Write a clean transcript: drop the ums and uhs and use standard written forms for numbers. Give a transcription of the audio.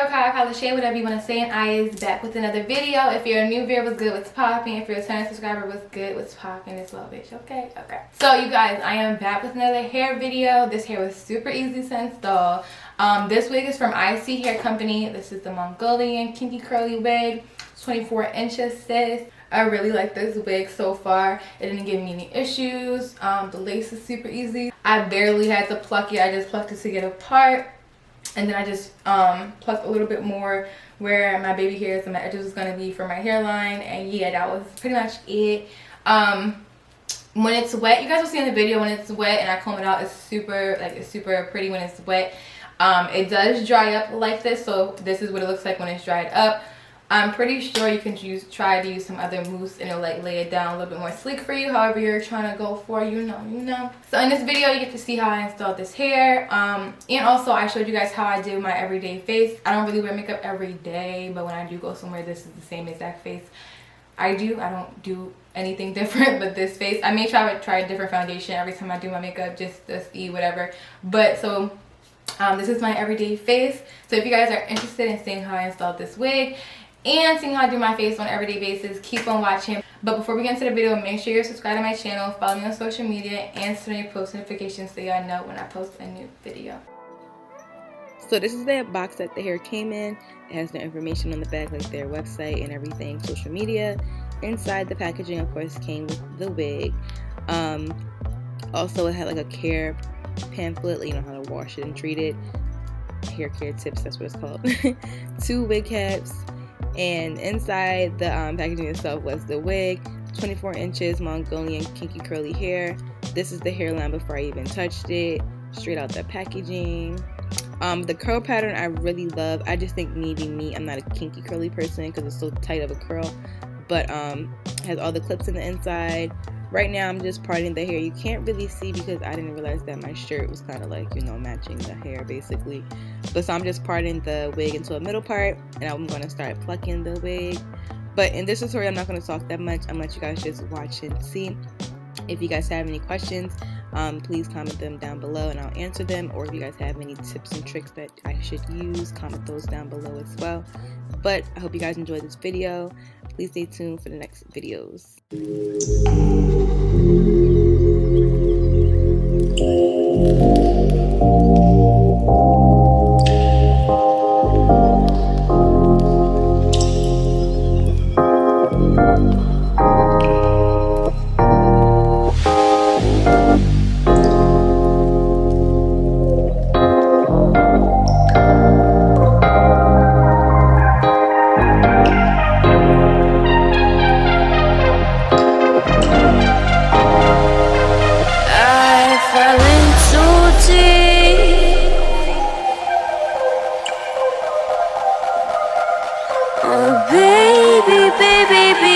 girl, Lashaii, whatever you want to say, and I is back with another video. If you're a new viewer, what's good, what's popping? If you're a returning subscriber, what's good, what's popping as well, bitch, okay? So, you guys, I am back with another hair video. This hair was super easy to install. This wig is from ISEE Hair Company. This is the Mongolian Kinky Curly wig. It's 24 inches, sis. I really like this wig so far. It didn't give me any issues. The lace is super easy. I barely had to pluck it. I just plucked it to get apart. And then I just plucked a little bit more where my baby hairs and my edges was going to be for my hairline. And yeah, that was pretty much it. When it's wet, you guys will see in the video, when it's wet and I comb it out, it's super pretty when it's wet. It does dry up like this, so this is what it looks like when it's dried up. I'm pretty sure you can try to use some other mousse and it'll like lay it down a little bit more sleek for you, however you're trying to go for, you know. So in this video you get to see how I installed this hair, and also I showed you guys how I do my everyday face. I don't really wear makeup every day, but when I do go somewhere, this is the same exact face I don't do anything different but this face. I may try a different foundation every time I do my makeup, just to see whatever, but so this is my everyday face. So if you guys are interested in seeing how I installed this wig and seeing how I do my face on an everyday basis, keep on watching. But before we get into the video, make sure you're subscribed to my channel, follow me on social media, and turn on your post notifications so y'all know when I post a new video. So this is the box that the hair came in. It has no information on the back, like their website and everything, social media. Inside the packaging, of course, came with the wig. Also, it had like a care pamphlet, you know, how to wash it and treat it. Hair care tips, that's what it's called. 2 wig caps. And inside the packaging itself was the wig, 24 inches Mongolian kinky curly hair. This is the hairline before I even touched it, straight out the packaging. The curl pattern I really love. I just think me being me, I'm not a kinky curly person because it's so tight of a curl, but has all the clips in the inside. Right now I'm just parting the hair. You can't really see because I didn't realize that my shirt was kind of like, you know, matching the hair basically. But so I'm just parting the wig into a middle part, and I'm going to start plucking the wig. But in this tutorial I'm not going to talk that much. I'm going to let you guys just watch and see. If you guys have any questions, please comment them down below and I'll answer them. Or if you guys have any tips and tricks that I should use, comment those down below as well. But I hope you guys enjoyed this video. Please stay tuned for the next videos. Oh baby, baby, baby.